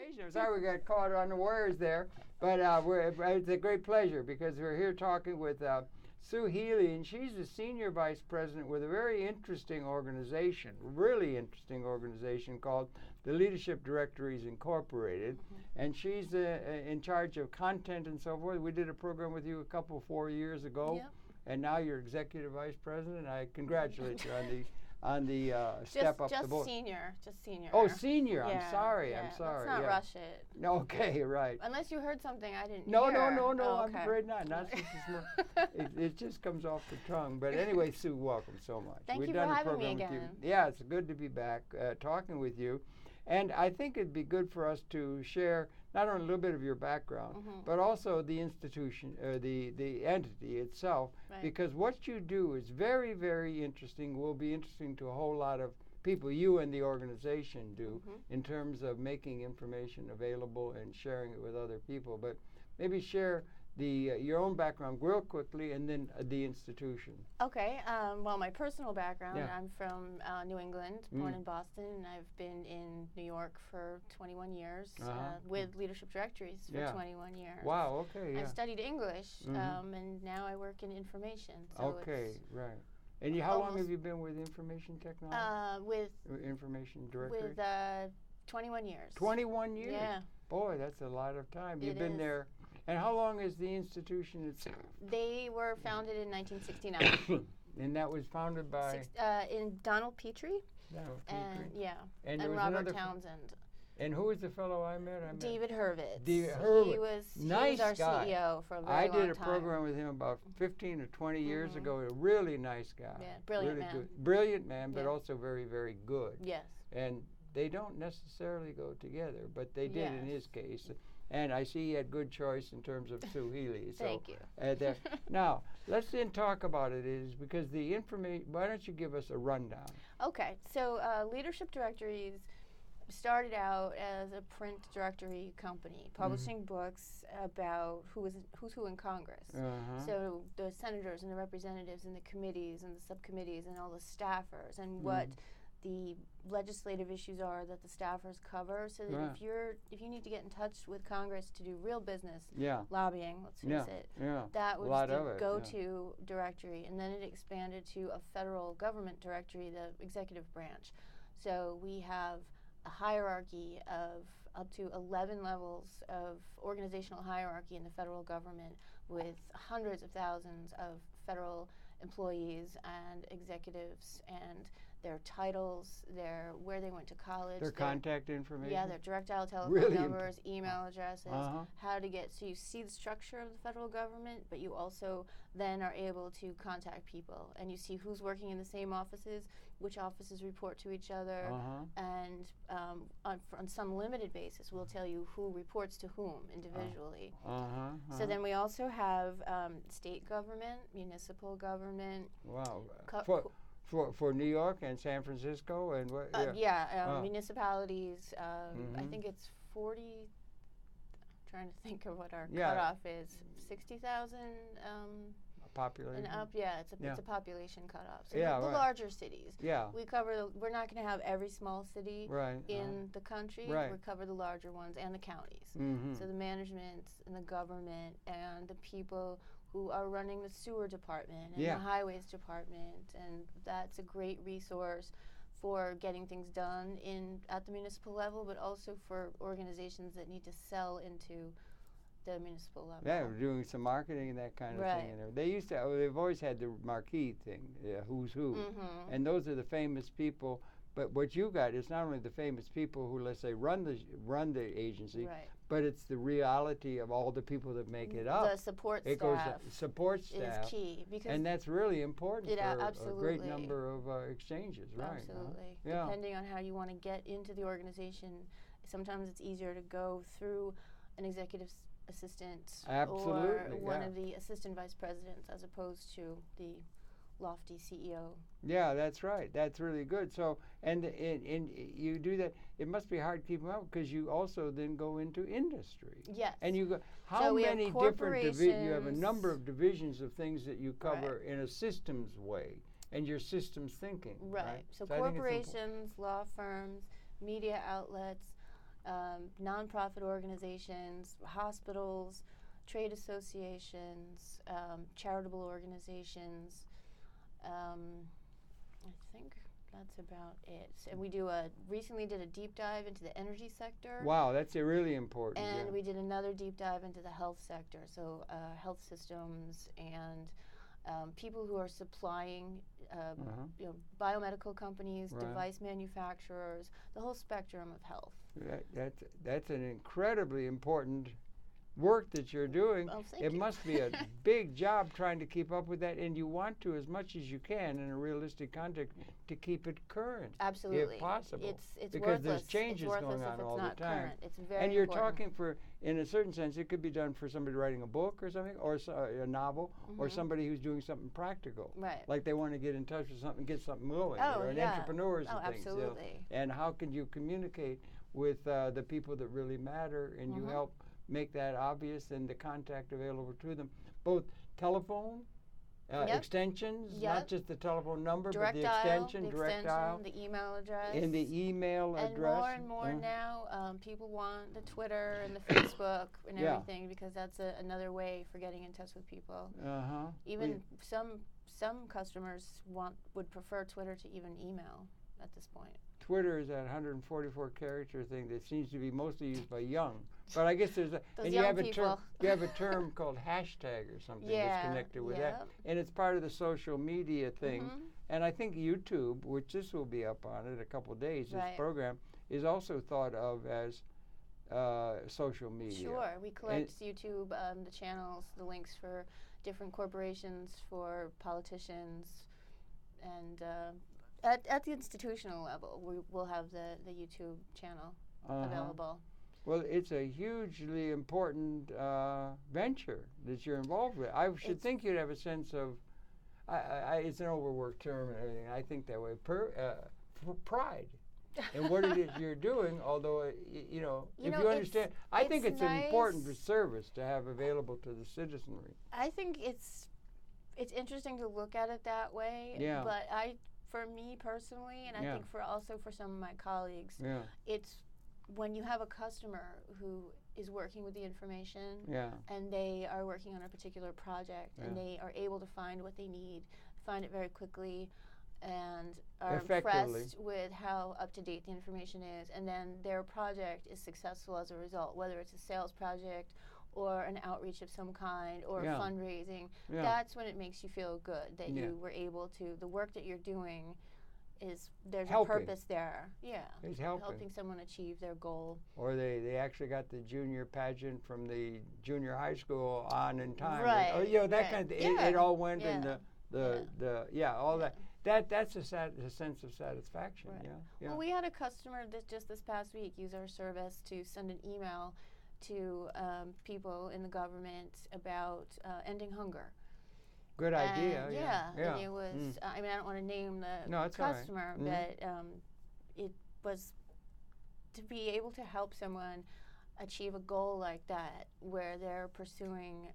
I'm sorry we got caught on the wires there, but it's a great pleasure because we're here talking with Sue Healy, and she's the Senior Vice President with a very interesting organization, really interesting organization called the Leadership Directories Incorporated, and she's in charge of content and so forth. We did a program with you 4 years ago, and now you're Executive Vice President. I congratulate you on the step up the board. Just senior. Oh, senior. Yeah, I'm sorry. yeah. I'm sorry. Let's not rush it. No, okay, right. Unless you heard something I didn't No, hear. no. Oh, I'm afraid not. It just comes off the tongue. But anyway, Sue, welcome so much. Thank We've you done for a having me program with again. you. Yeah, it's good to be back talking with you. And I think it'd be good for us to share not only a little bit of your background, but also the institution, the entity itself, because what you do is very, very interesting, will be interesting to a whole lot of people you and the organization do in terms of making information available and sharing it with other people. But maybe share your own background real quickly and then the institution. Okay. Well, my personal background, I'm from New England, born in Boston, and I've been in New York for 21 years with Leadership Directories for 21 years. Wow, okay, I studied English, and now I work in information. So okay, right. And how long have you been with information technology? With information directory? With 21 years. 21 years? Yeah. Boy, that's a lot of time. You've It been is. there. And how long is the institution itself? They were founded in 1969. And that was founded by? In Donald Petrie. Donald Petrie. And there was Robert Townsend. And who was the fellow I met? David Hurwitz. David Hurwitz. He was nice our guy. CEO for a very long time. I did a program with him about 15 or 20 years ago. A really nice guy. Yeah, brilliant really man. Good. Brilliant man, but also very, very good. Yes. And they don't necessarily go together, but they did in his case. And I see he had good choice in terms of Sue Healy. So, Thank you. Now, let's then talk about it is because the information, why don't you give us a rundown? Okay, so Leadership Directories started out as a print directory company, publishing books about who's who in Congress. So the senators and the representatives and the committees and the subcommittees and all the staffers and what the legislative issues are that the staffers cover, so that if you need to get in touch with Congress to do real business, lobbying, let's face it, that was the go-to directory. And then it expanded to a federal government directory, the executive branch. So we have a hierarchy of up to 11 levels of organizational hierarchy in the federal government with hundreds of thousands of federal employees and executives and their titles, where they went to college. Their contact information? Yeah, their direct dial telephone numbers, email addresses, how to get, so you see the structure of the federal government, but you also then are able to contact people, and you see who's working in the same offices, which offices report to each other, and on some limited basis, we'll tell you who reports to whom individually. So then we also have state government, municipal government. Wow. For New York and San Francisco and what? Municipalities. I think it's 40. I'm trying to think of what our cutoff is. 60,000 population. And up. Yeah, it's a population cutoff. So the larger cities. Yeah. We cover. We're not going to have every small city in the country. We cover the larger ones and the counties. So the management and the government and the people who are running the sewer department and the highways department, and that's a great resource for getting things done at the municipal level, but also for organizations that need to sell into the municipal level. Yeah, we're doing some marketing and that kind of thing. And they've always had the marquee thing, who's who, and those are the famous people. But what you got is not only the famous people who, let's say, run the agency, but it's the reality of all the people that make it up. The support staff. Support staff is key, and that's really important for absolutely. a great number of exchanges, right? Absolutely. Depending on how you want to get into the organization, sometimes it's easier to go through an executive assistant or one of the assistant vice presidents as opposed to the lofty CEO. Yeah, that's right. That's really good. So, and you do that. It must be hard to keep them up because you also then go into industry. Yes. And you go. How many different divisions? You have a number of divisions of things that you cover in a systems way, and your systems thinking. Right. So corporations, law firms, media outlets, nonprofit organizations, hospitals, trade associations, charitable organizations. I think that's about it. And we recently did a deep dive into the energy sector. Wow, that's really important. And we did another deep dive into the health sector, so health systems and people who are supplying biomedical companies, device manufacturers, the whole spectrum of health. That's an incredibly important work that you're doing. Oh, thank it you. must be a big job trying to keep up with that, and you want to, as much as you can in a realistic context, to keep it current. Absolutely. If possible. It's because worthless. there's changes it's going on all the time. Current. It's very and you're important. talking for, in a certain sense, it could be done for somebody writing a book or something, or a novel, or somebody who's doing something practical. Right. Like they want to get in touch with something, get something going, or an yeah. entrepreneurs and things. Absolutely. And how can you communicate with the people that really matter, and you help make that obvious and the contact available to them, both telephone, extensions, not just the telephone number, direct but the extension, direct dial, the email address, and the email address. And more now, people want the Twitter and the Facebook and everything, because that's another way for getting in touch with people. Even some customers would prefer Twitter to even email at this point. Twitter is that 144 character thing that seems to be mostly used by young. But I guess there's you have a term called hashtag or something that's connected with that. And it's part of the social media thing. And I think YouTube, which this will be up on in a couple of days, this program, is also thought of as social media. Sure. We collect YouTube, the channels, the links for different corporations, for politicians, and at the institutional level, we'll have the YouTube channel available. Well, it's a hugely important venture that you're involved with. I should think you'd have a sense of, it's an overworked term and everything, I think that way, pride in what it is you're doing, although, if you understand, I think it's an important service to have available to the citizenry. I think it's interesting to look at it that way, but for me personally, and I think also for some of my colleagues, it's when you have a customer who is working with the information and they are working on a particular project and they are able to find what they need, find it very quickly, and are impressed with how up-to-date the information is, and then their project is successful as a result, whether it's a sales project or an outreach of some kind or fundraising, that's when it makes you feel good that you were able to, the work that you're doing there's a purpose there. It's helping someone achieve their goal. Or they actually got the junior pageant from the junior high school on in time. Right. Or, that kind of thing. It all went in all that. That's a sense of satisfaction. Right. Well, we had a customer just this past week use our service to send an email to people in the government about ending hunger. Good idea. And it was, I don't want to name the customer, but it was to be able to help someone achieve a goal like that where they're pursuing,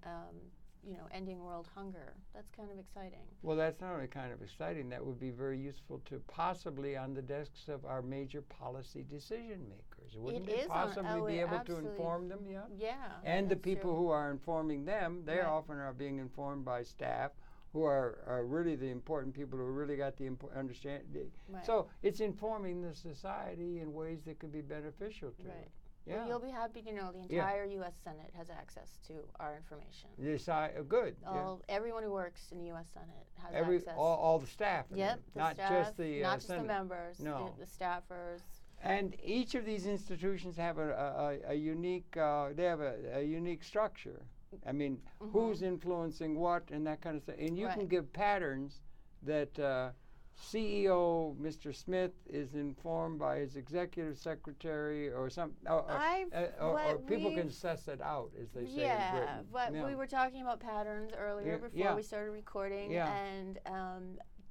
ending world hunger. That's kind of exciting. Well, that's not only kind of exciting, that would be very useful to possibly on the desks of our major policy decision makers. Wouldn't it possibly be able to inform them? And the people who are informing them, they often are being informed by staff who are really the important people who really got the understanding. So it's informing the society in ways that could be beneficial to it. Well, you'll be happy to know the entire U.S. Senate has access to our information. Good. Everyone who works in the U.S. Senate has access. All the staff. Not just the members. No. The staffers. And each of these institutions have a unique. They have a unique structure. I mean, who's influencing what and that kind of stuff. And you can give patterns that CEO Mr. Smith is informed by his executive secretary or some, or people can suss it out, as they say in Britain. But we were talking about patterns earlier before we started recording, and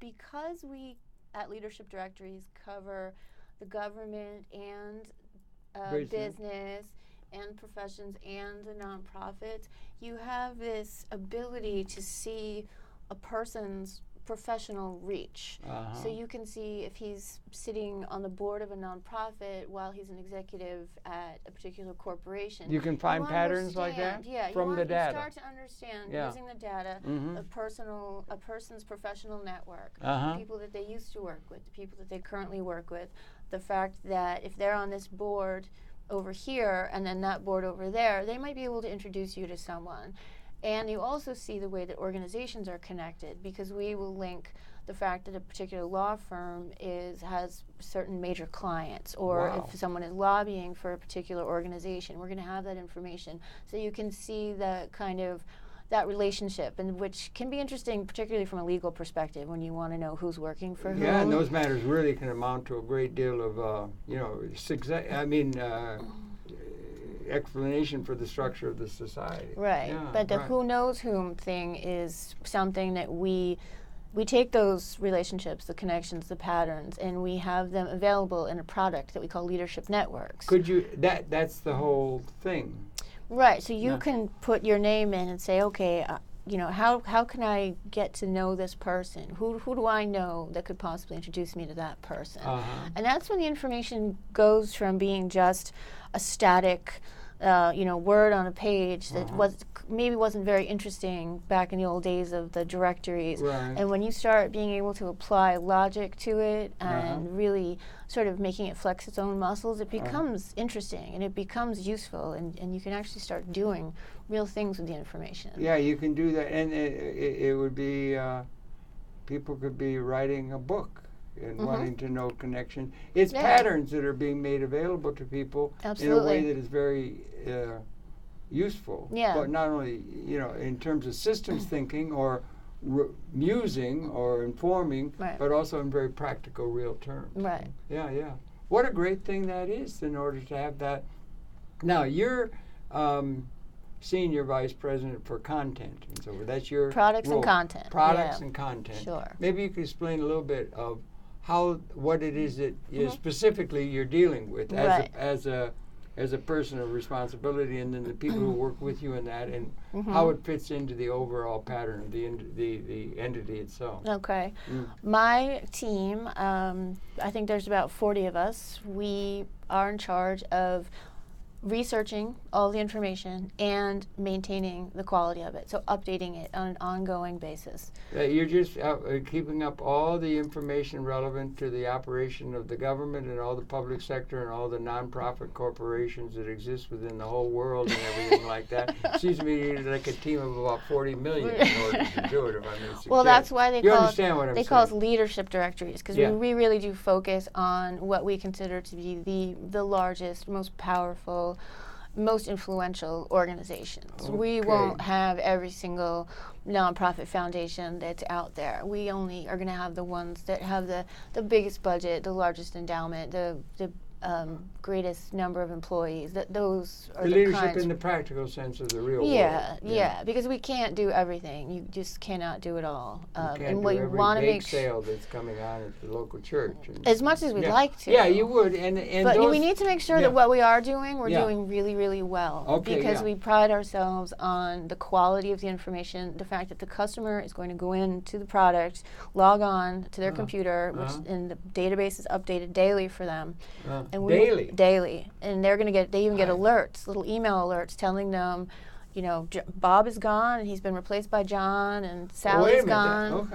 because we at Leadership Directories cover the government and business and professions and the nonprofits, you have this ability to see a person's professional reach. So you can see if he's sitting on the board of a nonprofit while he's an executive at a particular corporation. You can find patterns like that from the data. You start to understand using the data, a person's professional network, the people that they used to work with, the people that they currently work with, the fact that if they're on this board over here and then that board over there, they might be able to introduce you to someone. And you also see the way that organizations are connected, because we will link the fact that a particular law firm has certain major clients, or if someone is lobbying for a particular organization, we're going to have that information. So you can see the kind of that relationship, and which can be interesting, particularly from a legal perspective, when you want to know who's working for whom. Yeah, and those matters really can amount to a great deal of, explanation for the structure of the society. Right, but the who knows whom thing is something that we take those relationships, the connections, the patterns, and we have them available in a product that we call Leadership Networks. Could you, that's the whole thing. Right, so you can put your name in and say, okay, how can I get to know this person? Who do I know that could possibly introduce me to that person? And that's when the information goes from being just a static word on a page that maybe wasn't very interesting back in the old days of the directories. And when you start being able to apply logic to it and really sort of making it flex its own muscles, it becomes interesting and it becomes useful, and you can actually start doing real things with the information. Yeah, you can do that, and it would be, people could be writing a book and wanting to know connection. It's patterns that are being made available to people in a way that is very useful. But not only, in terms of systems thinking or musing or informing, but also in very practical, real terms. Yeah. What a great thing that is in order to have that. Now, you're Senior Vice President for Content, and so that's your Products role. and content. Products and content. Sure. Maybe you could explain a little bit of what it is that specifically you're dealing with as a person of responsibility, and then the people who work with you in that, and how it fits into the overall pattern of the entity itself. Okay. My team, I think there's about 40 of us. We are in charge of researching all the information and maintaining the quality of it, so updating it on an ongoing basis. You're just keeping up all the information relevant to the operation of the government and all the public sector and all the nonprofit corporations that exist within the whole world and everything like that. It seems to me you need like a team of about 40 million in order to do it, if I may suggest. Well, that's why they call us Leadership Directories, because we really do focus on what we consider to be the largest, most powerful, most influential organizations. We won't have every single nonprofit foundation that's out there. We only are going to have the ones that have the biggest budget, the largest endowment, the greatest number of employees. Those are the leadership in the practical sense of the real world. Yeah, because we can't do everything. You just cannot do it all. And what you want to make sale that's coming on at the local church. As much as we'd like to. Yeah, you would. But we need to make sure that what we are doing, we're doing really, really well. Because we pride ourselves on the quality of the information, the fact that the customer is going to go into the product, log on to their computer, and the database is updated daily for them. And daily, and they're going to they even get alerts, little email alerts telling them, Bob is gone and he's been replaced by John, and Sally's gone.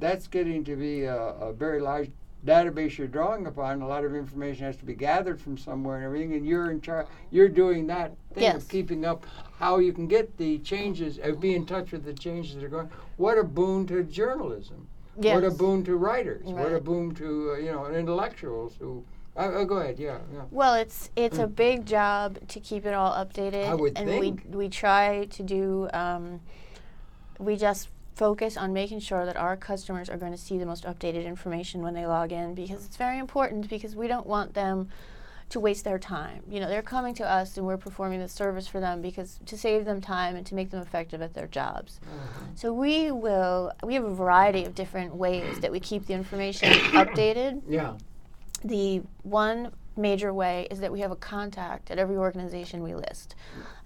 That's getting to be a very large database you're drawing upon. A lot of information has to be gathered from somewhere and everything, and you're in charge. You're doing that thing of keeping up how you can get the changes, be in touch with the changes that are going. What a boon to journalism. What a boon to writers. What a boon to intellectuals who. Go ahead. Yeah. Well, it's a big job to keep it all updated. I would think. We try to do. We just focus on making sure that our customers are going to see the most updated information when they log in, because it's very important, because we don't want them to waste their time. They're coming to us and we're performing the service for them because to save them time and to make them effective at their jobs. So we have a variety of different ways that we keep the information updated. The one major way is that we have a contact at every organization we list.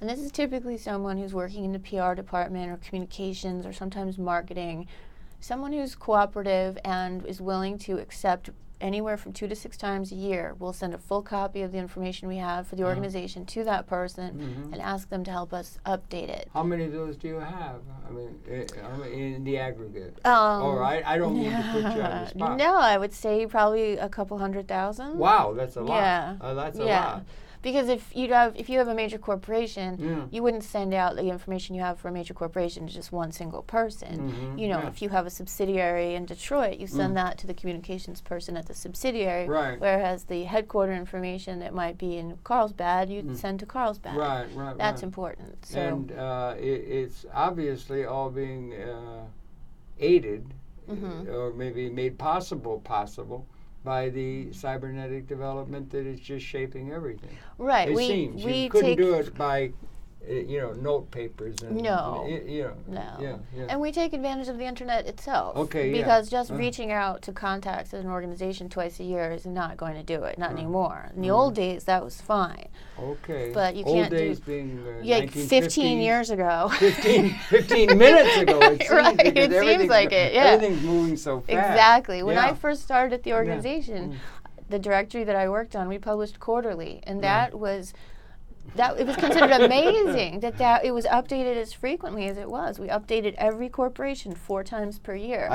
And this is typically someone who's working in the PR department or communications or sometimes marketing. someone who's cooperative and is willing to accept anywhere from 2 to 6 times a year. We'll send a full copy of the information we have for the organization to that person and ask them to help us update it. How many of those do you have? I mean, in the aggregate. I don't mean to put you on the spot. No, I would say probably a couple 100,000. Wow, that's a lot. Yeah. That's a lot. Because if you have a major corporation, you wouldn't send out the information you have for a major corporation to just one single person. If you have a subsidiary in Detroit, you send that to the communications person at the subsidiary. Right. Whereas the headquarter information that might be in Carlsbad, you'd send to Carlsbad. Right. That's important. So. And it's obviously all being aided or maybe made possible by the cybernetic development that is just shaping everything. Right. It seems you couldn't do it by note papers and No. And we take advantage of the internet itself. Okay. Because just reaching out to contacts at an organization twice a year is not going to do it. Not anymore. In the old days, that was fine. Okay. But you old can't days do. Being 15 years ago. 15 minutes ago. It seems, right. It seems like it. Yeah. Everything's moving so fast. Exactly. When I first started at the organization, the directory that I worked on, we published quarterly, and that was. It was considered amazing that it was updated as frequently as it was. We updated every corporation 4 times per year.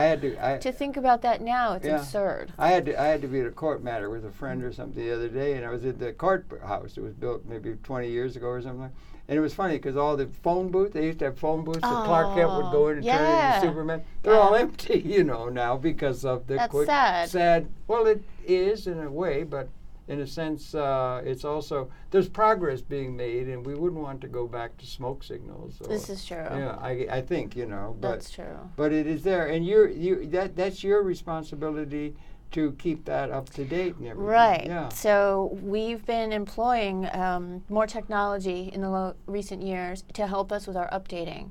To think about that now, it's absurd. I had to be at a court matter with a friend or something the other day, and I was at the courthouse. It was built maybe 20 years ago or something. And it was funny because all the phone booths, they used to have phone booths that Clark Kent would go in and turn into Superman. They're all empty, now, because of the quick. That's sad. Well, it is in a way, but in a sense, it's also, there's progress being made, and we wouldn't want to go back to smoke signals. This is true. Yeah, I think, but that's true. But it is there, and that's your responsibility to keep that up to date and everything. Right. Yeah. So we've been employing more technology in the recent years to help us with our updating.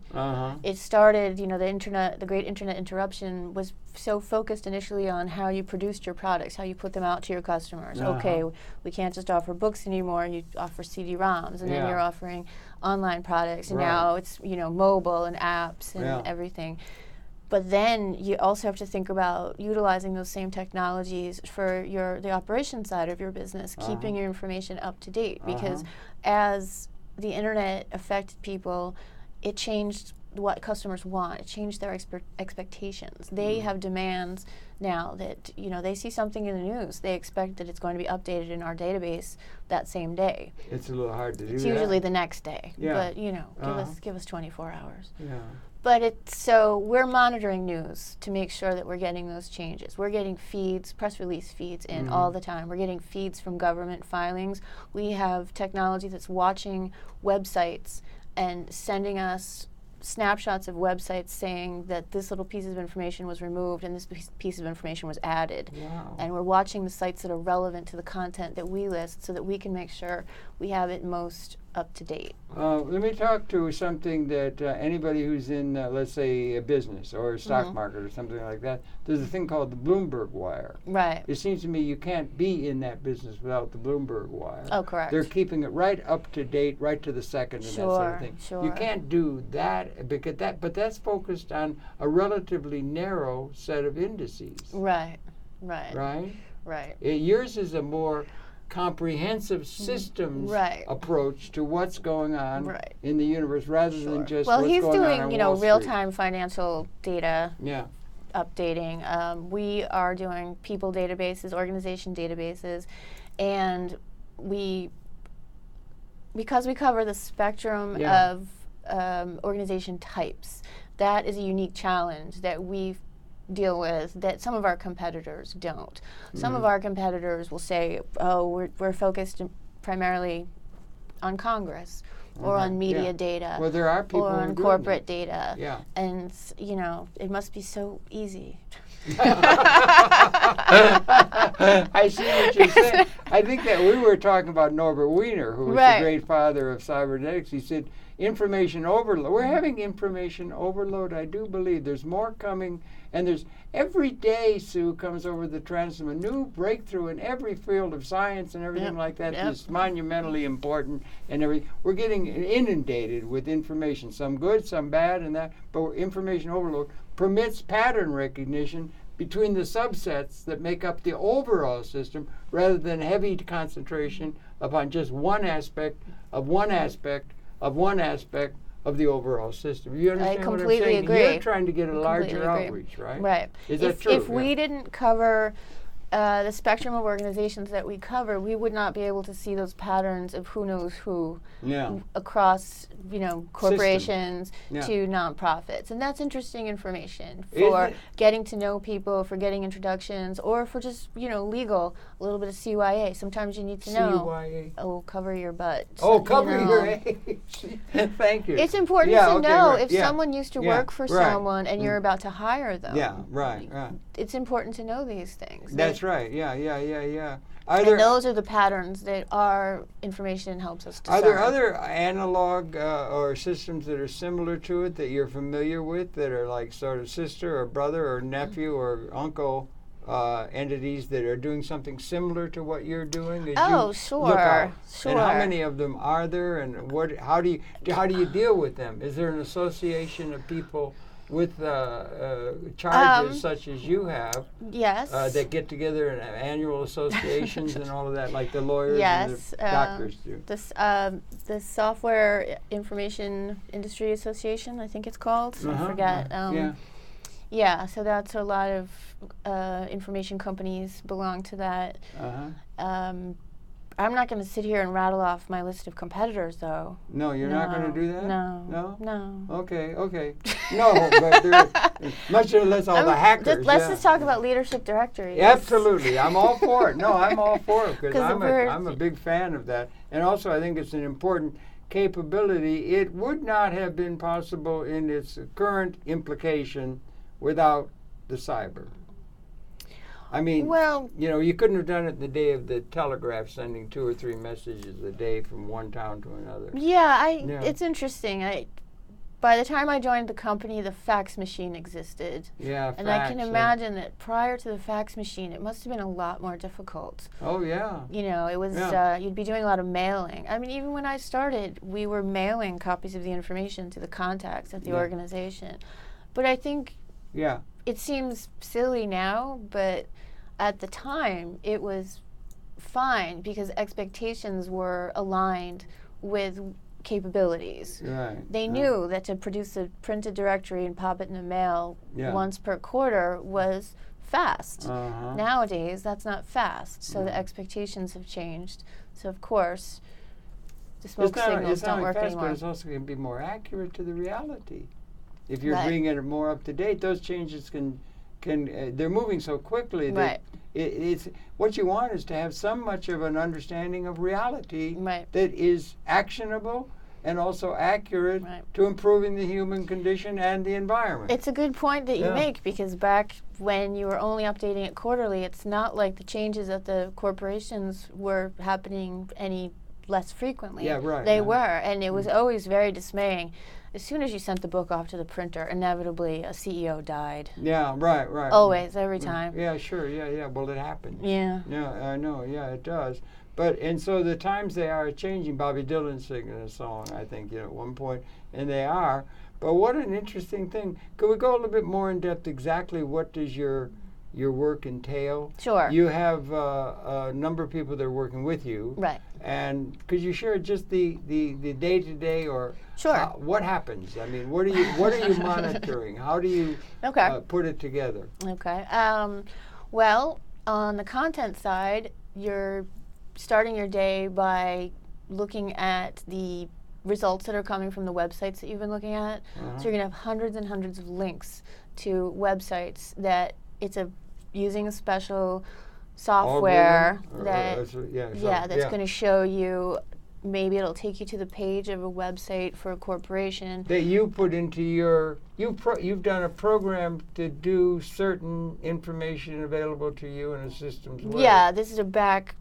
It started, the great internet interruption was so focused initially on how you produced your products, how you put them out to your customers. Okay, we can't just offer books anymore. You offer CD-ROMs, and then you're offering online products, and now it's mobile and apps and everything. But then you also have to think about utilizing those same technologies for the operations side of your business, keeping your information up to date. Because as the internet affected people, it changed what customers want. It changed their expectations. They have demands now that, they see something in the news. They expect that it's going to be updated in our database that same day. It's a little hard to do that. It's usually the next day. Yeah. But, give us 24 hours. Yeah. But so we're monitoring news to make sure that we're getting those changes. We're getting feeds, press release feeds in all the time. We're getting feeds from government filings. We have technology that's watching websites and sending us snapshots of websites saying that this little piece of information was removed and this piece of information was added. Wow. And we're watching the sites that are relevant to the content that we list so that we can make sure we have it most up to date. Let me talk to something that anybody who's in, let's say, a business or a stock market or something like that, there's a thing called the Bloomberg wire. Right. It seems to me you can't be in that business without the Bloomberg wire. Oh, correct. They're keeping it right up to date, right to the second, and that sort of thing. Sure. You can't do that, but that's focused on a relatively narrow set of indices. Right. Yours is a more comprehensive systems approach to what's going on in the universe rather than just what's going on Wall Street. He's doing, real-time financial data updating. We are doing people databases, organization databases, and because we cover the spectrum of organization types, that is a unique challenge that we deal with that some of our competitors don't. Some of our competitors will say, we're focused primarily on Congress or on media data there are people or on corporate data. Yeah. And, it must be so easy. I see what you're saying. I think that we were talking about Norbert Wiener, who was the great father of cybernetics. He said, information overload. We're having information overload, I do believe. There's more coming And there's every day, Sue, comes over the transom a new breakthrough in every field of science and everything like that. It's monumentally important, and we're getting inundated with information, some good, some bad, and that. But information overload permits pattern recognition between the subsets that make up the overall system, rather than heavy concentration upon just one aspect of one aspect of one aspect of the overall system. You understand I what I'm completely saying? agree. You're trying to get a larger outreach, right? Right. Is that true? If we didn't cover the spectrum of organizations that we cover, we would not be able to see those patterns of who knows who across, corporations to nonprofits. And that's interesting information for getting to know people, for getting introductions, or for just, legal, a little bit of CYA. Sometimes you need to know. CYA. Oh, cover your butt. Oh, cover your age. Thank you. It's important to know if someone used to work for someone and you're about to hire them. Yeah, right. It's important to know these things. That's right. Yeah. And those are the patterns that our information helps us discern. Are there other analog or systems that are similar to it that you're familiar with, that are like sort of sister or brother or nephew or uncle entities that are doing something similar to what you're doing? Sure. And how many of them are there, and how do you deal with them? Is there an association of people with charges such as you have, that get together in annual associations and all of that, like the lawyers and the doctors do? The Software Information Industry Association, I think it's called. I forget. So that's a lot of information companies belong to that. I'm not going to sit here and rattle off my list of competitors, though. No, you're not going to do that? No. Okay. No, but much less all the hackers. Let's just talk about Leadership Directories. Absolutely. I'm all for it. No, I'm all for it, because I'm a big fan of that. And also, I think it's an important capability. It would not have been possible in its current implication without the cyber. I mean, you couldn't have done it the day of the telegraph, sending 2 or 3 messages a day from one town to another. It's interesting. By the time I joined the company, the fax machine existed. And I can imagine that prior to the fax machine, it must have been a lot more difficult. Oh, yeah. It was, you'd be doing a lot of mailing. I mean, even when I started, we were mailing copies of the information to the contacts at the organization. But I think it seems silly now, but at the time, it was fine because expectations were aligned with capabilities. They knew that to produce a printed directory and pop it in the mail once per quarter was fast. Nowadays, that's not fast, so the expectations have changed. So, of course, the smoke signals don't work anymore. But it's also going to be more accurate to the reality. If you're bringing it more up to date, those changes can they're moving so quickly that it's what you want is to have so much of an understanding of reality that is actionable and also accurate to improving the human condition and the environment. It's a good point that you make, because back when you were only updating it quarterly, it's not like the changes at the corporations were happening any less frequently. They were, and it was always very dismaying. As soon as you sent the book off to the printer, inevitably a CEO died. Right. Always, every time. Yeah, sure, yeah. Well, it happens. Yeah, I know, it does. And so the times they are changing. Bobby Dylan singing a song, I think, at one point, and they are. But what an interesting thing. Could we go a little bit more in depth? Exactly what does your work entail? Sure. You have a number of people that are working with you. Right. And could you share just the day-to-day, or what happens? I mean, what are you monitoring? How do you put it together? Okay. Well, on the content side, you're starting your day by looking at the results that are coming from the websites that you've been looking at. So you're going to have hundreds and hundreds of links to websites that using a special software that's going to show you maybe it'll take you to the page of a website for a corporation. That you put into your, you've done a program to do certain information available to you in a systems way. Yeah, this is a back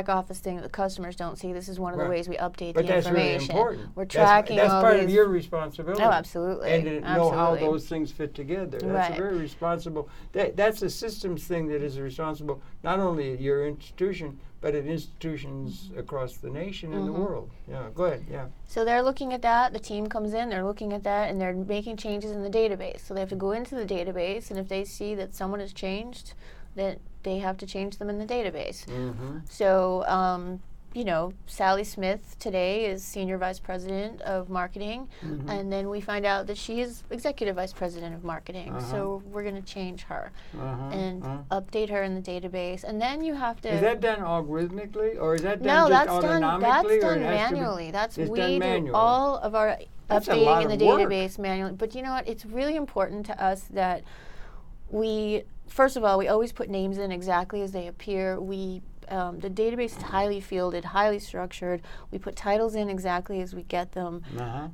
office thing that the customers don't see. This is one of the ways we update the information. But that's really important. We're tracking that's all part these. of your responsibility. Oh, absolutely. And to know how those things fit together. That's a very responsible. That's a systems thing that is responsible not only at your institution, but at institutions across the nation and the world. Yeah, go ahead. Yeah. So they're looking at that. The team comes in. They're looking at that, and they're making changes in the database. So they have to go into the database, and if they see that someone has changed, that they have to change them in the database. So, you know, Sally Smith today is Senior Vice President of Marketing, and then we find out that she is Executive Vice President of Marketing. So we're going to change her and update her in the database. And then you have to... Is that done algorithmically, or is that done just autonomically? That's done manually. We do all of our updating in the database manually. But you know what? It's really important to us that we, first of all, we always put names in exactly as they appear. The database is highly fielded, highly structured. We put titles in exactly as we get them.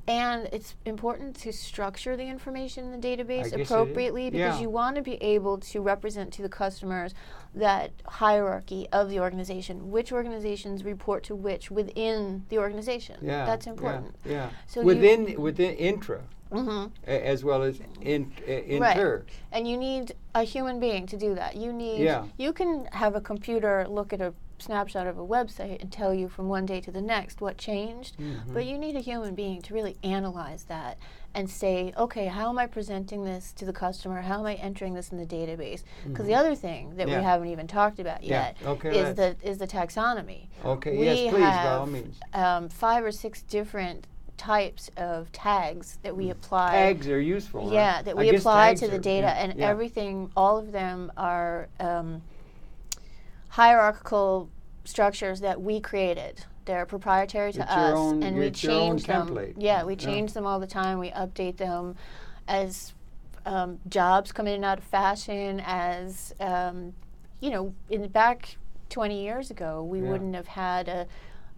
And it's important to structure the information in the database appropriately because you want to be able to represent to the customers that hierarchy of the organization, which organizations report to which within the organization. That's important. So within intra. As well as inter. And you need a human being to do that. You can have a computer look at a snapshot of a website and tell you from one day to the next what changed, but you need a human being to really analyze that and say, okay, how am I presenting this to the customer? How am I entering this in the database? Because the other thing that we haven't even talked about yet is the taxonomy. Yes, please, by all means. 5 or 6 different types of tags that we apply. Tags are useful. Yeah, that we apply to the data, and everything, all of them are hierarchical structures that we created. They're proprietary to us, and we change them. Yeah, we change them all the time. We update them as jobs come in and out of fashion. As you know, back 20 years ago, we wouldn't have had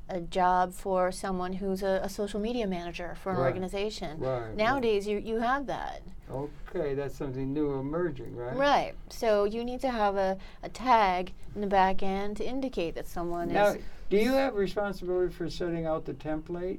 a job for someone who's a social media manager for an organization. Nowadays, you have that. Okay, that's something new emerging, right? Right. So you need to have a tag in the back end to indicate that someone is... Do you have responsibility for setting out the template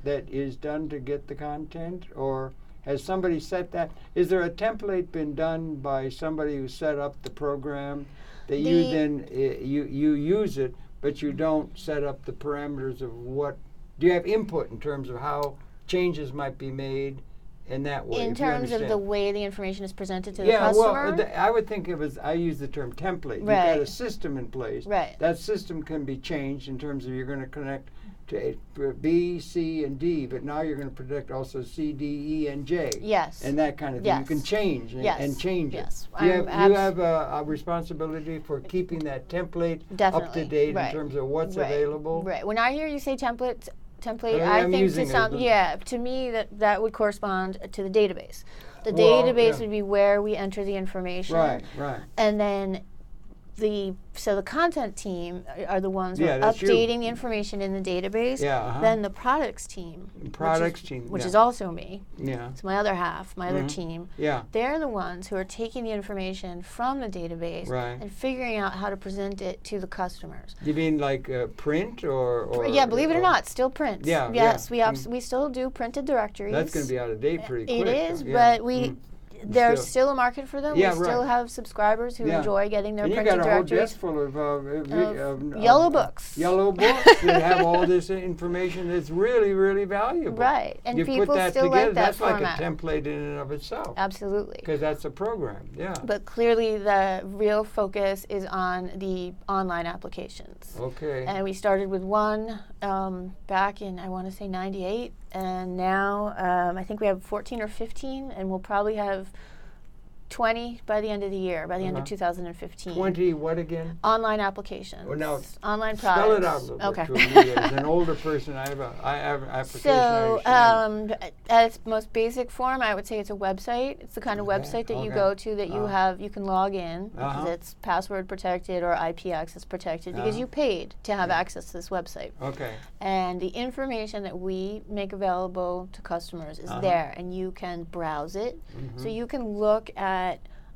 that is done to get the content, or has somebody set that? Is there a template been done by somebody who set up the program that you then you use it, but you don't set up the parameters of what? Do you have input in terms of how changes might be made in that way? In terms of the way the information is presented to the customer? Well, I would think of it as, I use the term template. You've got a system in place. That system can be changed in terms of you're going to connect to B, C, and D, but now you're going to protect also C, D, E, and J. And that kind of thing. You can change and change it. You have a responsibility for keeping that template up to date in terms of what's available. When I hear you say template, I think to me that would correspond to the database. The database would be where we enter the information. And then the content team are the ones who are updating the information in the database. Then the products team, which is also me. It's my other half, my other team. They're the ones who are taking the information from the database and figuring out how to present it to the customers. You mean like print or yeah, believe it or not, still print. We still do printed directories. That's going to be out of date pretty quick. It is, but there's still a market for them. We still have subscribers who enjoy getting their printed directories. And you got a whole desk full of yellow books. Yellow books that have all this information that's really, really valuable. And you people put that still together, like that that's format. like a template in and of itself. Absolutely. Because that's a program, But clearly the real focus is on the online applications. And we started with one back in, I want to say, 98. And now I think we have 14 or 15, and we'll probably have 20 by the end of the year, by the end of 2015. 20 what again? Online applications. Well, now, online products. spell it out a little okay. bit to me. As an older person, I have an application. So, at its most basic form, I would say it's a website. It's the kind of website that you go to that you can log in because it's password protected or IP access protected because you paid to have access to this website. Okay. And the information that we make available to customers is there, and you can browse it. So you can look at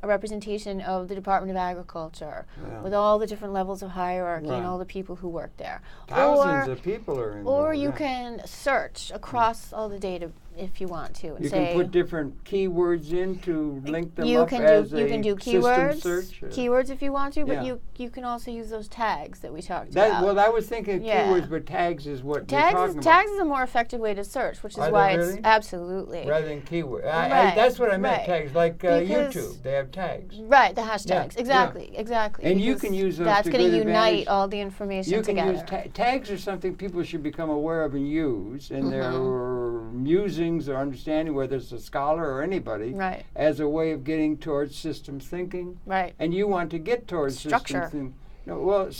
a representation of the Department of Agriculture with all the different levels of hierarchy and all the people who work there. Thousands of people are involved. Or you can search across all the data if you want to. And you say, can put different keywords in to link them you up can as do, you a can do system keywords, search. Keywords if you want to, but you can also use those tags that we talked about. Well, I was thinking keywords, but tags is what you're talking about. Tags is a more effective way to search, which is why it's absolutely. Rather than keywords. Right, That's what I meant, tags, like YouTube. They have tags. Right, the hashtags. Exactly. And you can use those that's to good advantage. Unite all the information together. You can use tags are something people should become aware of and use in their musings or understanding, whether it's a scholar or anybody, as a way of getting towards systems thinking. Right. And you want to get towards systems thinking. No, well,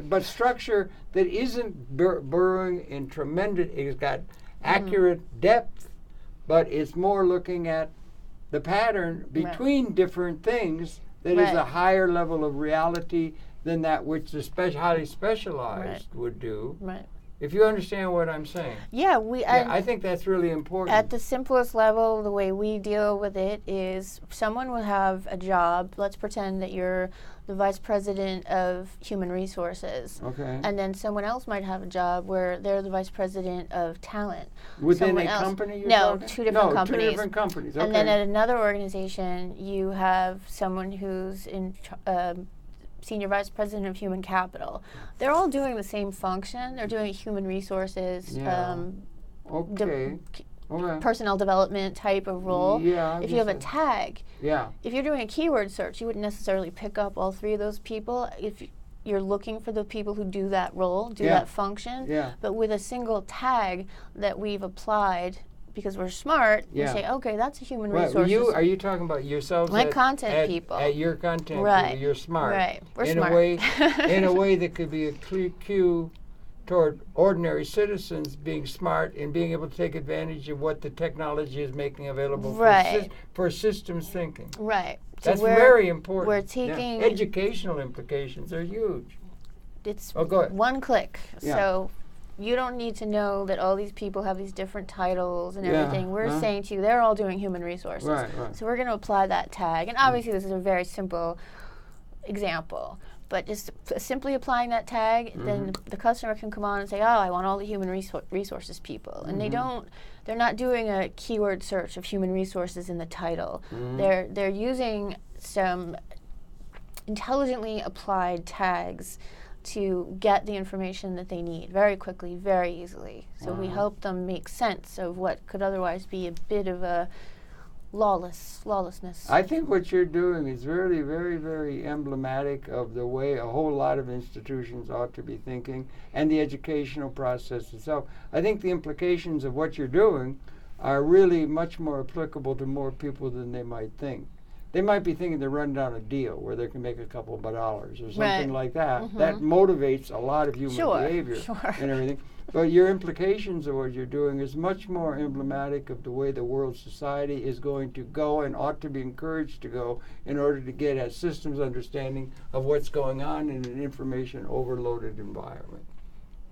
but structure that isn't burrowing in tremendous. It's got accurate depth, but it's more looking at the pattern between different things that is a higher level of reality than that which the highly specialized would do. Right. If you understand what I'm saying. Yeah, I think that's really important. At the simplest level, the way we deal with it is someone will have a job. Let's pretend that you're the vice president of human resources. Okay. And then someone else might have a job where they're the vice president of talent. Within a company? No, two different companies. Two different companies. Okay. And then at another organization, you have someone who's in senior vice president of human capital. They're all doing the same function. They're doing human resources, personnel development type of role. Yeah, if you have a tag, if you're doing a keyword search, you wouldn't necessarily pick up all three of those people. If you're looking for the people who do that role, that function, but with a single tag that we've applied, because we're smart, we say, okay, that's a human resource. Are you talking about yourselves? My content people. At your content people, you're smart. Right, we're smart. In a way that could be a cue toward ordinary citizens being smart and being able to take advantage of what the technology is making available for systems thinking. Right. So that's very important. We're taking... Educational implications are huge. It's one click. So you don't need to know that all these people have these different titles and everything. We're saying to you, they're all doing human resources. Right. So we're going to apply that tag. And obviously this is a very simple example. But just simply applying that tag, then the customer can come on and say, oh, I want all the human resources people. And they're not doing a keyword search of human resources in the title. They're using some intelligently applied tags to get the information that they need very quickly, very easily. So we help them make sense of what could otherwise be a bit of a lawlessness. I think what you're doing is really very, very emblematic of the way a whole lot of institutions ought to be thinking and the educational process itself. I think the implications of what you're doing are really much more applicable to more people than they might think. They might be thinking they're running down a deal where they can make a couple of dollars or something like that. That motivates a lot of human behavior and everything. But your implications of what you're doing is much more emblematic of the way the world society is going to go and ought to be encouraged to go in order to get a systems understanding of what's going on in an information overloaded environment.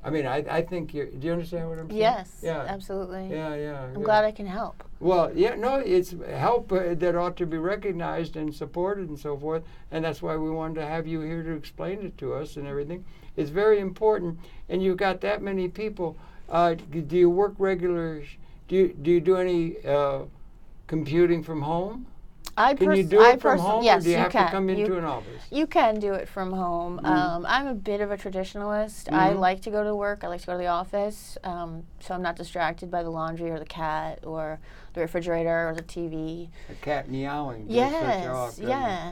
I mean, I think do you understand what I'm saying? Yes, absolutely. Yeah. I'm glad I can help. Well, it's help that ought to be recognized and supported and so forth, and that's why we wanted to have you here to explain it to us and everything. It's very important, and you've got that many people. Do you work regular? Do you do any computing from home? Can you do it from home, yes, or do you have can. to come into an office? You can do it from home. I'm a bit of a traditionalist. I like to go to work. I like to go to the office, so I'm not distracted by the laundry or the cat or the refrigerator or the TV. A cat meowing. Yes, Set you off,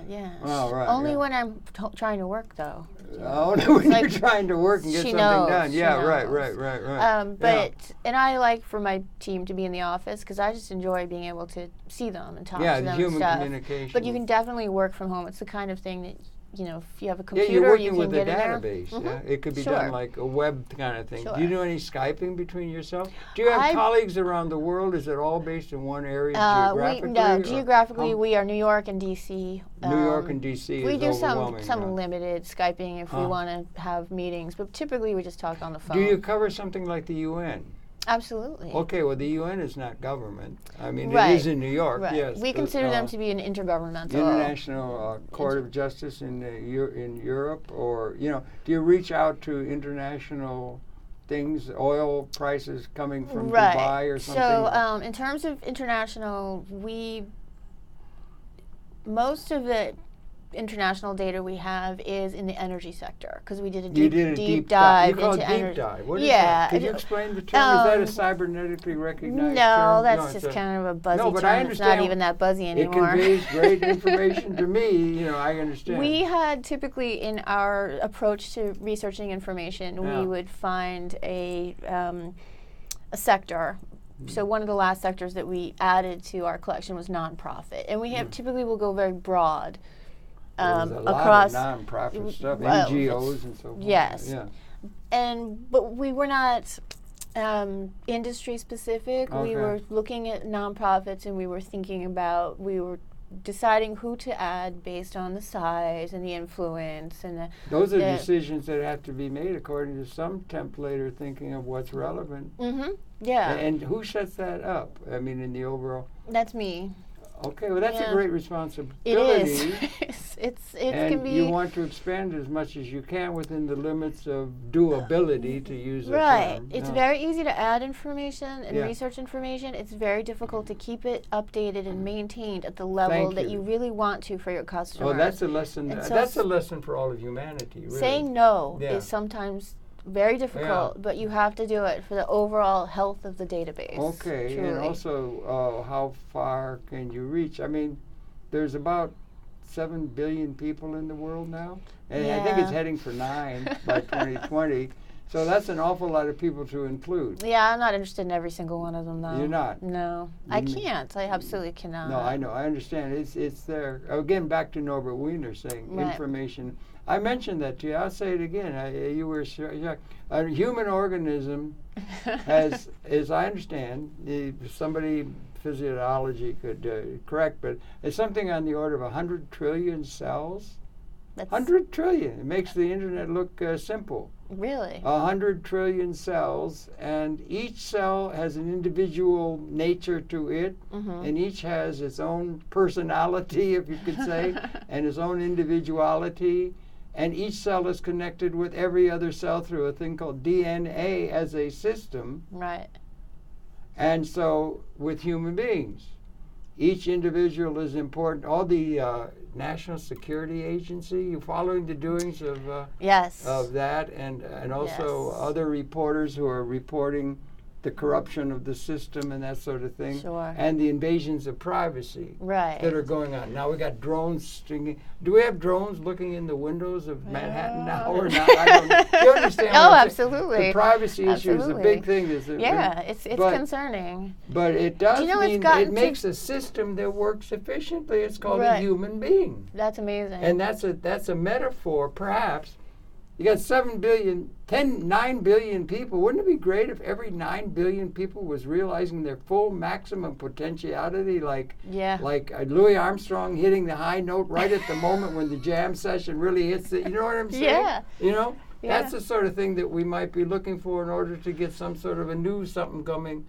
yeah. Oh, right. Only when I'm trying to work, though. Oh, no, when you're trying to work and get something done. Yeah, right. And I like for my team to be in the office because I just enjoy being able to see them and talk to them. Yeah, human and stuff. communication. But you can definitely work from home. It's the kind of thing that, if you have a computer, you're working you can with get a in there. database. Yeah, it could be done like a web kind of thing. Sure. Do you do any Skyping between yourself? Do you have colleagues around the world? Is it all based in one area geographically? No, geographically we are New York and D.C. New York and D.C. We is do overwhelming, some limited Skyping if we want to have meetings, but typically we just talk on the phone. Do you cover something like the UN? Absolutely. Okay, well, the UN is not government. I mean, Right. it is in New York, Right. yes. We consider them to be an intergovernmental. International Court of Justice in Europe, or, do you reach out to international things, oil prices coming from Dubai or something? So, in terms of international, most of the international data we have is in the energy sector because we did a deep dive You call into it energy. deep dive. What is that? Can you explain the term? Is that a cybernetically recognized term? No, that's just kind of a buzzy term. But I understand. It's not even that buzzy anymore. It conveys great information to me. I understand. We had typically in our approach to researching information, we would find a sector. So one of the last sectors that we added to our collection was nonprofit, and we have typically will go very broad. There's a across lot of nonprofit stuff, NGOs and so forth. Yes. Yeah. But we were not industry specific. Okay. We were looking at nonprofits, and we were deciding who to add based on the size and the influence and those are decisions that have to be made according to some template or thinking of what's relevant. Mm-hmm. Yeah. And who sets that up? I mean, in the overall. That's me. Okay, well, that's a great responsibility. It is. It can be. You want to expand as much as you can within the limits of doability, to use the term. It's very easy to add information and research information. It's very difficult to keep it updated and maintained at the level that you really want to for your customers. Oh, that's a lesson. That's a lesson for all of humanity, really. Saying no is sometimes very difficult, but you have to do it for the overall health of the database. Okay, truly. And also how far can you reach? I mean, there's about 7 billion people in the world now, and I think it's heading for 9 by 2020. So that's an awful lot of people to include. Yeah, I'm not interested in every single one of them, though. You're not? No, I can't. I absolutely cannot. No, I know. I understand. It's there. Again, back to Norbert Wiener saying information. I mentioned that to you. I'll say it again. You were shocked. A human organism has, as I understand, somebody physiology could correct, but it's something on the order of 100 trillion cells. 100 trillion. It makes the internet look simple. Really? 100 trillion cells, and each cell has an individual nature to it, and each has its own personality, if you could say, and its own individuality. And each cell is connected with every other cell through a thing called DNA as a system. Right. And so with human beings, each individual is important. All the National Security Agency, you following the doings of of that, and also other reporters who are reporting the corruption of the system and that sort of thing, and the invasions of privacy that are going on. Now we got drones stinging. Do we have drones looking in the windows of Manhattan now or not? I don't know. Do you understand? Oh, absolutely. The privacy issue is a big thing. It's concerning. But it does mean it makes a system that works efficiently. It's called a human being. That's amazing. And that's a metaphor, perhaps. You got 9 billion people. Wouldn't it be great if every 9 billion people was realizing their full maximum potentiality, like Louis Armstrong hitting the high note right at the moment when the jam session really hits it? You know what I'm saying? Yeah. That's the sort of thing that we might be looking for in order to get some sort of a new something coming,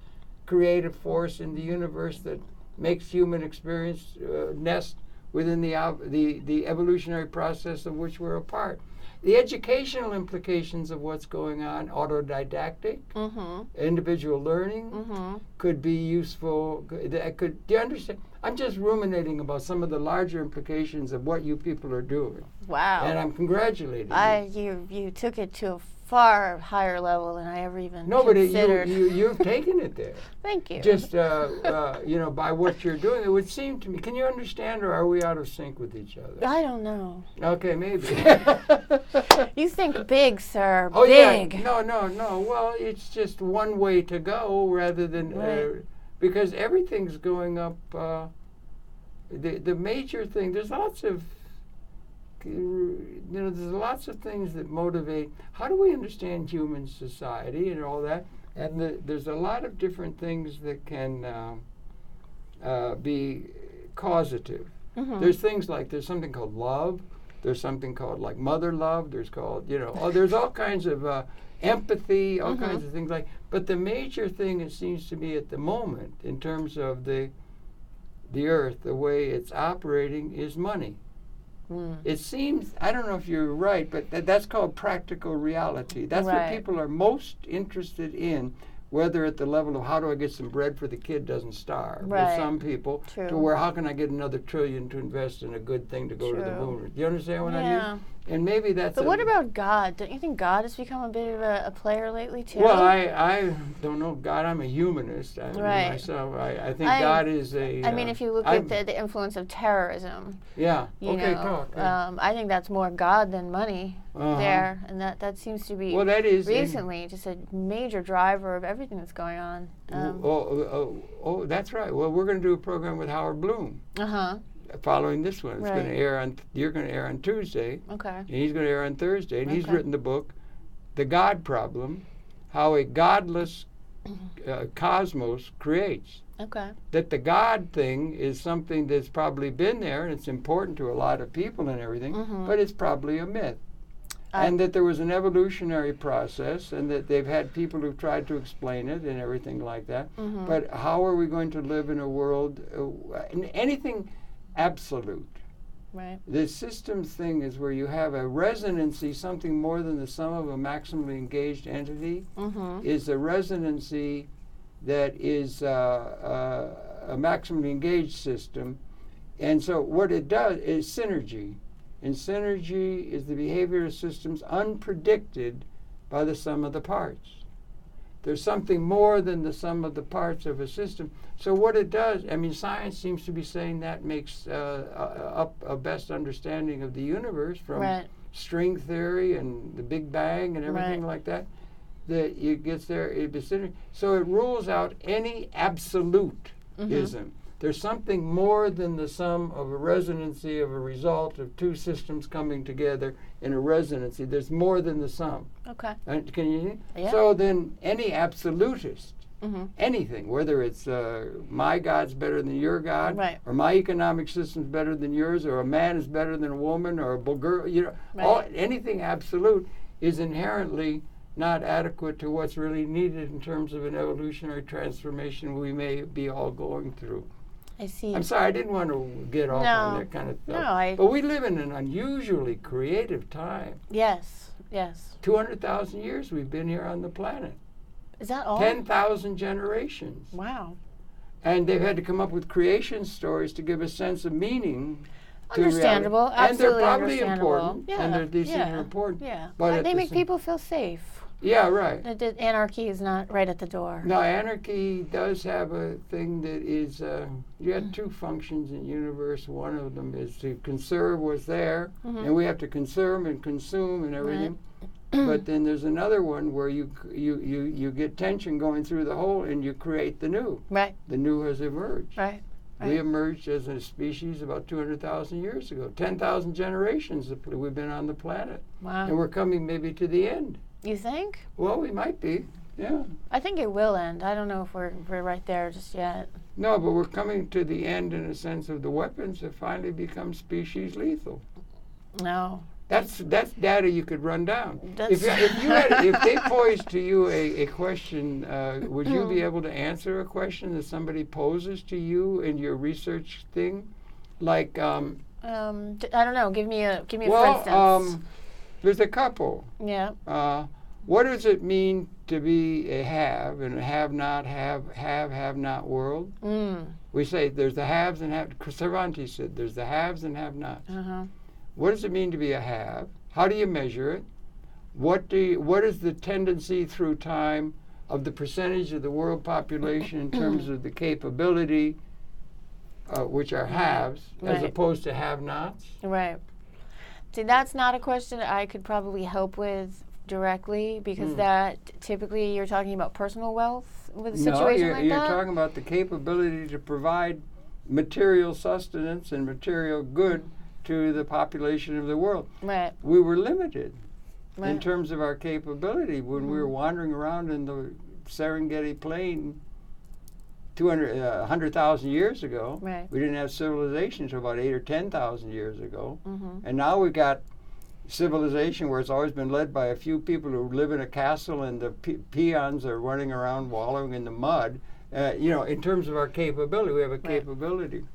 creative force in the universe that makes human experience nest within the evolutionary process of which we're a part. The educational implications of what's going on, autodidactic, individual learning, could be useful. Do you understand? I'm just ruminating about some of the larger implications of what you people are doing. Wow. And I'm congratulating you. You took it to a far higher level than I ever even No, but considered. you've taken it there. Thank you. Just, by what you're doing, it would seem to me. Can you understand, or are we out of sync with each other? I don't know. Okay, maybe. You think big, sir. Oh, big. Yeah. No. Well, it's just one way to go rather than... because everything's going up. The major thing, there's lots of... there's lots of things that motivate. How do we understand human society and all that? And there's a lot of different things that can be causative. There's things like, there's something called love. There's something called like mother love. There's called, there's all kinds of empathy, all kinds of things like. But the major thing, it seems to me at the moment, in terms of the earth, the way it's operating, is money. It seems, I don't know if you're right, but that's called practical reality. That's what people are most interested in, whether at the level of how do I get some bread for the kid doesn't starve, with some people, to where how can I get another $1 trillion to invest in a good thing to go to the moon. Do you understand what I mean? And maybe that's. But what about God? Don't you think God has become a bit of a player lately too? Well, I don't know God. I'm a humanist. Myself, I think God is a. I mean, if you look at the influence of terrorism. Yeah. You know, talk. I think that's more God than money there, and that seems to be. Well, that is recently just a major driver of everything that's going on. That's right. Well, we're going to do a program with Howard Bloom. Following this one, it's going to air on. You're going to air on Tuesday. Okay. And he's going to air on Thursday, and he's written the book, "The God Problem: How a Godless Cosmos Creates." Okay. That the God thing is something that's probably been there, and it's important to a lot of people and everything, but it's probably a myth. And that there was an evolutionary process, and that they've had people who've tried to explain it and everything like that. But how are we going to live in a world, anything absolute? Right. The systems thing is where you have a resonancy, something more than the sum of a maximally engaged entity, is a resonancy that is a maximally engaged system. And so what it does is synergy. And synergy is the behavior of systems unpredicted by the sum of the parts. There's something more than the sum of the parts of a system. So what it does, I mean, science seems to be saying that makes up a best understanding of the universe from string theory and the Big Bang and everything like that. That it gets there, so it rules out any absolutism. There's something more than the sum of a resonancy of a result of two systems coming together in a resonancy. There's more than the sum. Okay. Can you? Yeah. So then any absolutist, anything, whether it's my God's better than your God, or my economic system's better than yours, or a man is better than a woman, or a girl, anything absolute is inherently not adequate to what's really needed in terms of an evolutionary transformation we may be all going through. I see. I'm sorry, I didn't want to get off on that kind of stuff. But we live in an unusually creative time. Yes. 200,000 years we've been here on the planet. Is that all? 10,000 generations. Wow. And they've had to come up with creation stories to give a sense of meaning. Understandable. Absolutely. And they're probably understandable. important. These things are important. Yeah. But they make people feel safe. Yeah, right. Anarchy is not right at the door. No, anarchy does have a thing that is, you have two functions in the universe. One of them is to conserve what's there, and we have to conserve and consume and everything. But then there's another one where you get tension going through the whole, and you create the new. Right. The new has emerged. Right. We emerged as a species about 200,000 years ago. 10,000 generations we've been on the planet. Wow. And we're coming maybe to the end. You think? Well, we might be, yeah. I think it will end. I don't know if we're right there just yet. No, but we're coming to the end in a sense of the weapons have finally become species lethal. No. That's data you could run down. If they posed to you a question, would you be able to answer a question that somebody poses to you in your research thing? Like I don't know. Give me a for instance. There's a couple. Yeah. What does it mean to be a have and a have not world? We say there's the haves and have. Cervantes said there's the haves and have nots. What does it mean to be a have? How do you measure it? what is the tendency through time of the percentage of the world population in terms of the capability, which are haves, as opposed to have-nots? Right. See, that's not a question I could probably help with directly, because that typically you're talking about personal wealth with a situation like that. You're talking about the capability to provide material sustenance and material good to the population of the world. Right. We were limited in terms of our capability when we were wandering around in the Serengeti Plain 100,000 years ago. Right. We didn't have civilization until about 8,000 or 10,000 years ago. And now we've got civilization where it's always been led by a few people who live in a castle, and the peons are running around wallowing in the mud. In terms of our capability, we have a capability.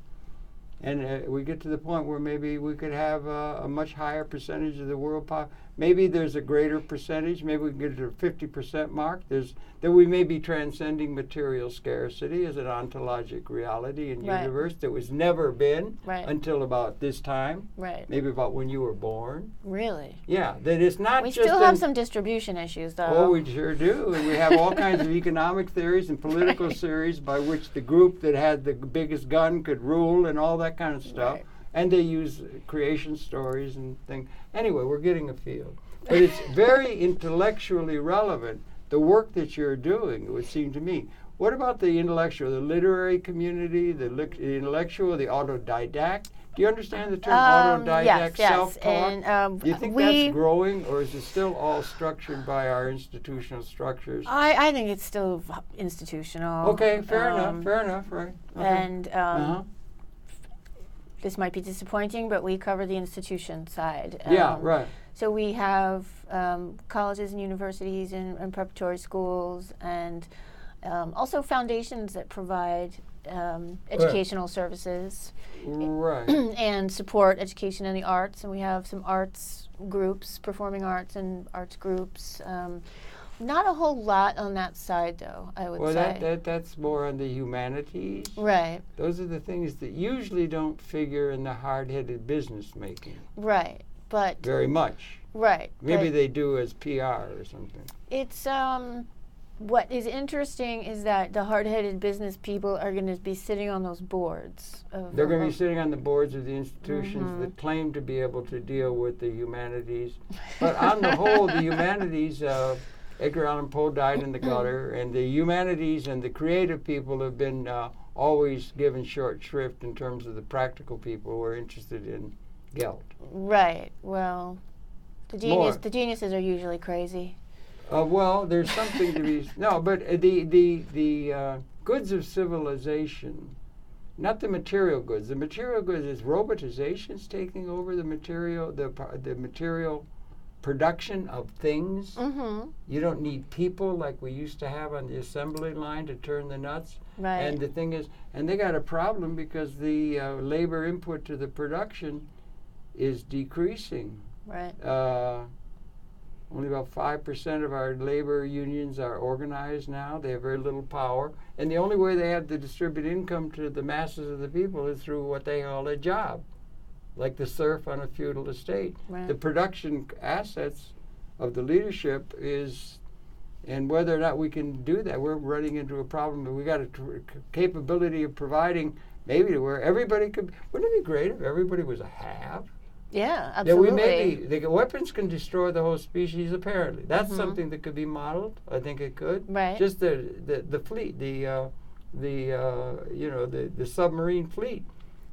And we get to the point where maybe we could have a much higher percentage of the world maybe there's a greater percentage. Maybe we can get to the 50% mark. That we may be transcending material scarcity as an ontologic reality in the universe that was never been until about this time. Right. Maybe about when you were born. Really? Yeah. That it's not we just still have some distribution issues, though. Oh, we sure do. And we have all kinds of economic theories and political theories by which the group that had the biggest gun could rule and all that kind of stuff. Right. And they use creation stories and things. Anyway, we're getting a feel. But it's very intellectually relevant, the work that you're doing, it would seem to me. What about the intellectual, the literary community, the intellectual, the autodidact? Do you understand the term autodidact, self-taught? And, do you think that's growing, or is it still all structured by our institutional structures? I think it's still institutional. Okay, fair enough, right. Okay. And this might be disappointing, but we cover the institution side. Right. So we have colleges and universities and preparatory schools, and also foundations that provide educational services and support education in the arts. And we have some arts groups, performing arts and arts groups. Not a whole lot on that side, though, I would say. Well, that's more on the humanities. Right. Those are the things that usually don't figure in the hard-headed business making. Right. But very much. Right. Maybe they do as PR or something. It's what is interesting is that the hard-headed business people are going to be sitting on those boards. They're going to be sitting on the boards of the institutions that claim to be able to deal with the humanities. But on the whole, the humanities, Edgar Allan Poe died in the gutter, and the humanities and the creative people have been always given short shrift in terms of the practical people who are interested in Geld. Right. Well, the geniuses are usually crazy. Well, there's something to be but the goods of civilization, not the material goods. The material goods is robotization's taking over the material production of things. You don't need people like we used to have on the assembly line to turn the nuts. Right. And the thing is, and they got a problem because the labor input to the production is decreasing. Right. Only about 5% of our labor unions are organized now. They have very little power. And the only way they have to distribute income to the masses of the people is through what they call a job, like the serf on a feudal estate. Right. The production assets of the leadership is, and whether or not we can do that, we're running into a problem. But we got a capability of providing maybe to where everybody could. Wouldn't it be great if everybody was a have? Yeah, absolutely. The weapons can destroy the whole species. Apparently, that's something that could be modeled. I think it could. Right. Just the fleet, the submarine fleet,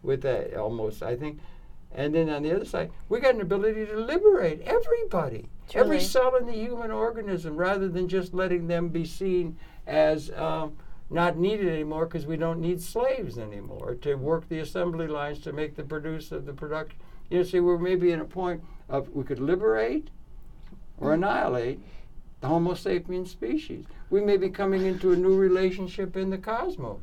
with that almost. I think, and then on the other side, we got an ability to liberate everybody, every cell in the human organism, rather than just letting them be seen as not needed anymore because we don't need slaves anymore to work the assembly lines to make the produce of the production. You see, we're maybe in a point of we could liberate or annihilate the Homo sapiens species. We may be coming into a new relationship in the cosmos.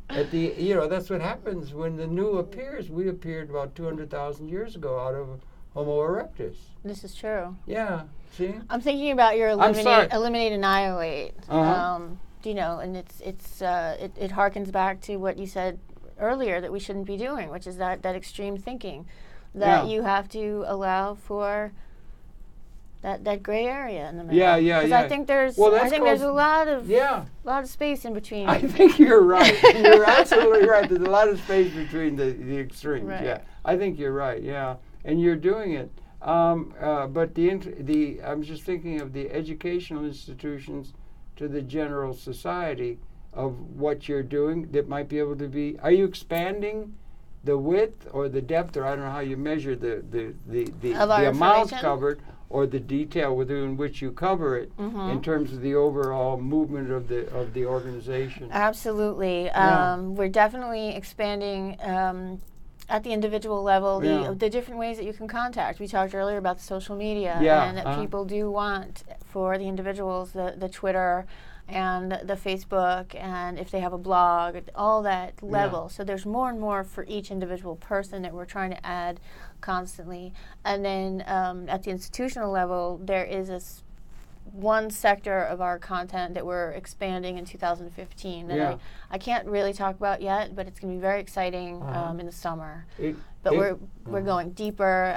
That's what happens when the new appears. We appeared about 200,000 years ago out of Homo erectus. This is true. Yeah. See? I'm thinking about your eliminate, annihilate. And it harkens back to what you said earlier that we shouldn't be doing, which is that extreme thinking, that you have to allow for that gray area in the middle. Yeah. Because I think there's there's a lot of space in between. I think you're right. You're absolutely right. There's a lot of space between the extremes. Right. Yeah, I think you're right. Yeah, and you're doing it. But I'm just thinking of the educational institutions to the general society of what you're doing that might be able to be. Are you expanding the width or the depth, or I don't know how you measure the amount covered, or the detail within which you cover it in terms of the overall movement of the organization? Absolutely. We're definitely expanding at the individual level, the different ways that you can contact. We talked earlier about the social media, and that people do want for the individuals the Twitter and the Facebook, and if they have a blog, all that level. So there's more and more for each individual person that we're trying to add constantly. And then at the institutional level, there is one sector of our content that we're expanding in 2015 that I can't really talk about yet, but it's going to be very exciting in the summer. We're going deeper,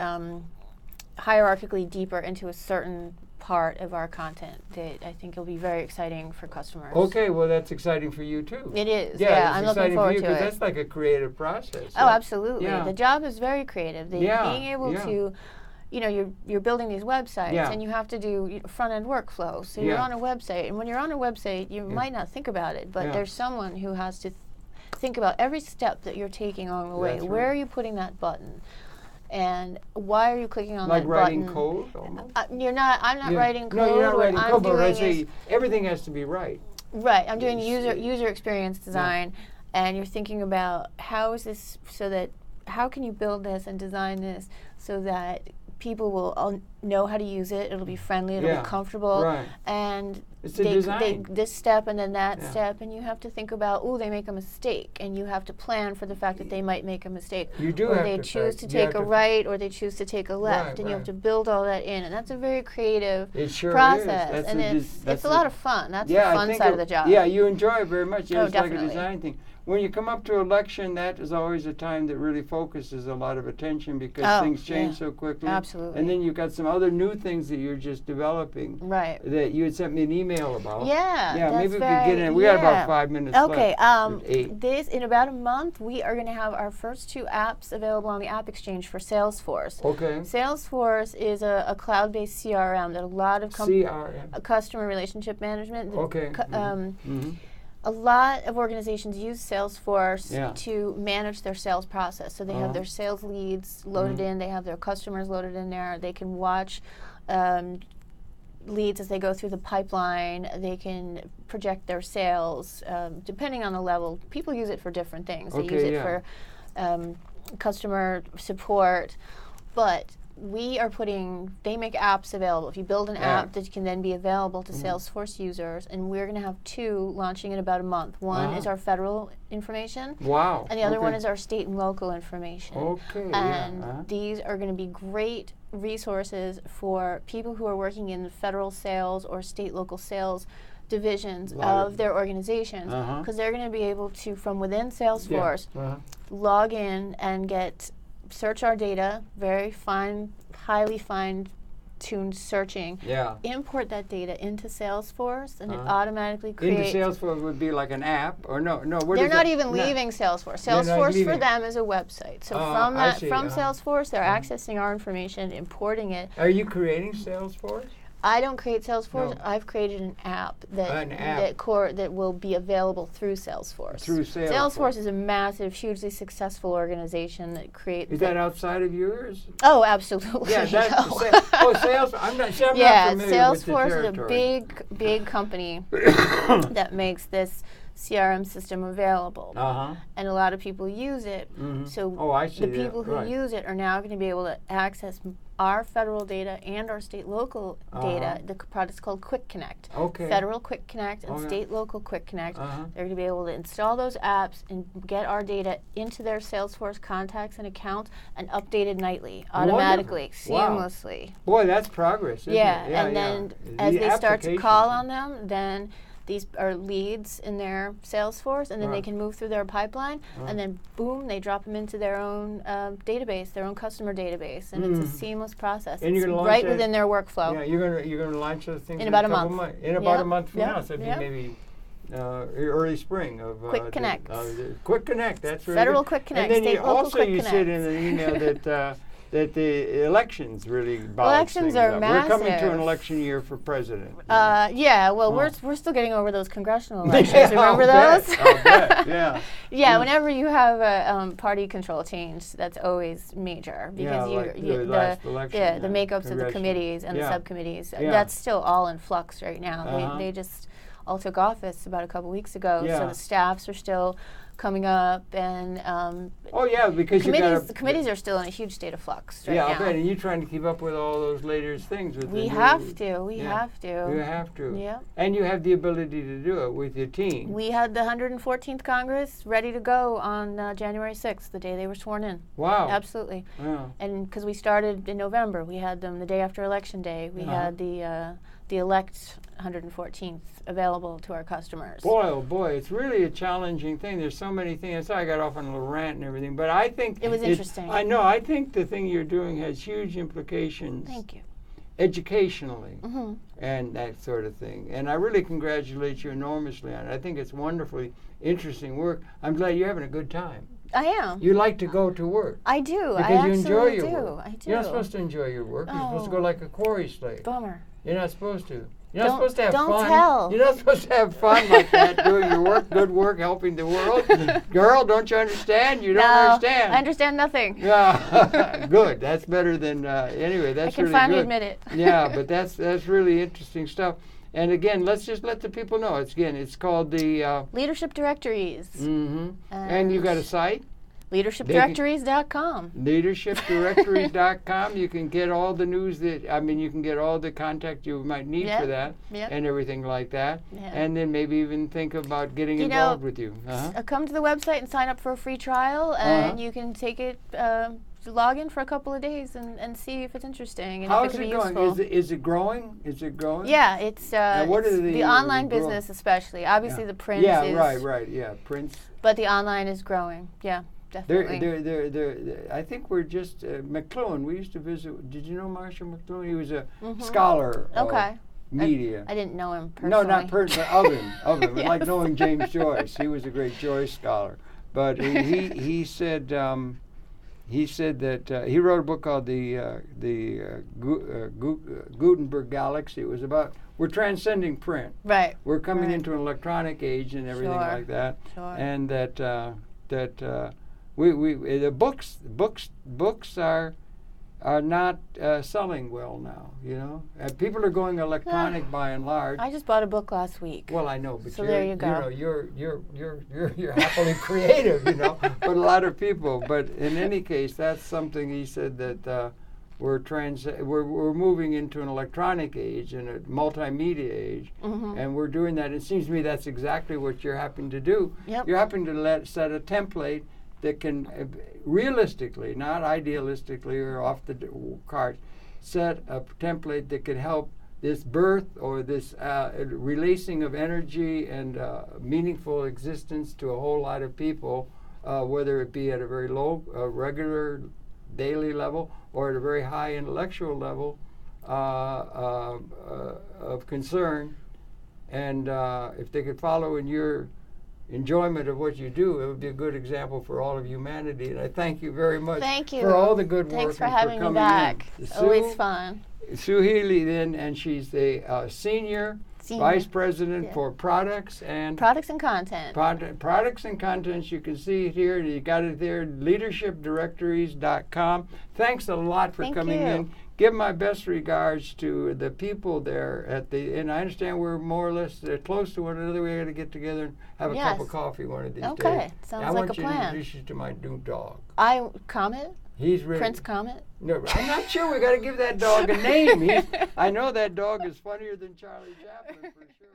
hierarchically deeper into a certain part of our content that I think will be very exciting for customers. Okay, well that's exciting for you too. It is. Yeah, I'm looking forward to it. That's like a creative process. Oh, absolutely. The job is very creative. Being able to, you're building these websites and you have to do front-end workflow. So you're on a website, and when you're on a website, you might not think about it, but there's someone who has to think about every step that you're taking along the way. Where are you putting that button? And why are you clicking on that button? Like writing code? Almost? I'm not writing code. No, you're not writing code, but I say everything has to be right. Right. I'm doing user experience design, and you're thinking about how can you build this and design this so that people will all know how to use it. It'll be friendly. It'll be comfortable. And it's this step and then that step, and you have to think about, they make a mistake, and you have to plan for the fact that they might make a mistake. You do or have they to choose to take a right, or they choose to take a left, and you have to build all that in, and that's a very creative process. And it's a lot of fun. That's the fun side of the job. Yeah, you enjoy it very much. It's definitely. like a design thing. When you come up to election, that is always a time that really focuses a lot of attention because things change so quickly. Absolutely. And then you've got some other new things that you're just developing. Right. That you had sent me an email about. Yeah, maybe we could get in. We got about 5 minutes left. Okay. In about a month, we are going to have our first 2 apps available on the App Exchange for Salesforce. Okay. Salesforce is a cloud-based CRM that a lot of customer relationship management. Okay. A lot of organizations use Salesforce to manage their sales process. So they have their sales leads loaded in, they have their customers loaded in there, they can watch leads as they go through the pipeline, they can project their sales, depending on the level. People use it for different things. They use it for customer support, but they make apps available. If you build an app that can then be available to Salesforce users, and we're going to have 2 launching in about a month. One is our federal information. Wow. And the other one is our state and local information. Okay. And these are going to be great resources for people who are working in federal sales or state local sales divisions of their organizations, because they're going to be able to, from within Salesforce, log in and search our data, very highly fine-tuned searching. Import that data into Salesforce, and it automatically creates. Into Salesforce would be like an app, or no? They're not even leaving Salesforce. Salesforce for them is a website. So from Salesforce, they're accessing our information, importing it. Are you creating Salesforce? I don't create Salesforce. I've created an app that will be available through Salesforce. Salesforce is a massive, hugely successful organization that creates. Is that outside of yours? Oh, absolutely. Yeah, Salesforce. I'm not familiar Salesforce with the is a big company that makes this CRM system available, and a lot of people use it. So the people who use it are now going to be able to access our federal data and our state local data. The product's called Quick Connect. Federal Quick Connect and state local Quick Connect. They're going to be able to install those apps and get our data into their Salesforce contacts and accounts and updated nightly, automatically, seamlessly. Boy, that's progress, isn't it? And then as they start to call on them, then these are leads in their Salesforce, and then they can move through their pipeline, and then boom, they drop them into their own database, their own customer database, and it's a seamless process. And it's right within their workflow. Yeah, you're gonna launch those things in about a month. In about a month from now, so it'd be maybe early spring of Quick Connect. Quick Connect. That's really Federal good. Quick Connect. And then State, local Quick you Connect. said in the email that the elections really balance elections things are up. massive. We're coming to an election year for president. We're still getting over those congressional elections. Remember those? I'll bet. Yeah. Yeah, whenever you have a party control change, that's always major because the makeups of the committees and the subcommittees. That's still all in flux right now. They just all took office about a couple weeks ago, so the staffs are still coming up, and because the committees are still in a huge state of flux right now. Yeah, and you're trying to keep up with all those latest things. We have to. You have to. Yeah. And you have the ability to do it with your team. We had the 114th Congress ready to go on January 6th, the day they were sworn in. Wow. Absolutely. Yeah. And because we started in November, we had them the day after Election Day. We had the elect 114th available to our customers. Boy, oh boy, it's really a challenging thing. There's so many things. I got off on a little rant and everything, but I think it was interesting. I know. I think the thing you're doing has huge implications. Thank you. Educationally and that sort of thing. And I really congratulate you enormously on it. I think it's wonderfully interesting work. I'm glad you're having a good time. I am. You like to go to work. I do. Because you enjoy your work. I do. You're not supposed to enjoy your work. You're supposed to go like a quarry slave. Bummer. You're not supposed to. You're not supposed to have fun. Don't tell. You're not supposed to have fun like that, doing your work, good work, helping the world. Girl, don't you understand? You don't understand. I understand nothing. Yeah, good. That's better than, anyway, that's really good. I can finally admit it. Yeah, but that's really interesting stuff. And again, let's just let the people know. It's called the... Leadership Directories. And you got a site? LeadershipDirectories.com. LeadershipDirectories.com. You can get all the news you can get all the contact you might need for that and everything like that. And then maybe even think about getting involved with you. Come to the website and sign up for a free trial, and you can take it, log in for a couple of days and see if it's interesting. And How's it going? Is it growing? Is it growing? Yeah, it's what are the online business especially. Obviously the print is... Yeah, right, print. But the online is growing, definitely. I think we're just McLuhan. We used to visit. Did you know Marshall McLuhan? He was a scholar of media. I didn't know him personally. No, not personally. Of him. Yes. Like knowing James Joyce. He was a great Joyce scholar. But he said that he wrote a book called the Gutenberg Galaxy. It was about we're transcending print. Right. We're coming into an electronic age and everything like that. Sure. And that the books are not selling well now. People are going electronic by and large. I just bought a book last week. Well, I know, but so there you go. You're happily creative, but a lot of people. But in any case, that's something he said that we're moving into an electronic age and a multimedia age, and we're doing that. It seems to me that's exactly what you're happening to do. Yep. You're happening to set a template that can realistically, not idealistically or off the cart, set a template that can help this birth or this releasing of energy and meaningful existence to a whole lot of people, whether it be at a very low, regular, daily level or at a very high intellectual level of concern. And if they could follow in your enjoyment of what you do, it would be a good example for all of humanity. And I thank you very much for all the good work. Thanks for having me back. Always fun. Sue Healy, and she's the senior Vice President for Products and Content. Products and Contents. You can see it here. You got it there, leadershipdirectories.com. Thanks a lot for coming in. Give my best regards to the people there and I understand we're more or less close to one another. We got to get together and have a cup of coffee one of these days. Okay, sounds like a plan. I want you to introduce you to my new dog. Comet? He's really Prince Comet? No, I'm not sure. We got to give that dog a name. I know that dog is funnier than Charlie Chaplin for sure.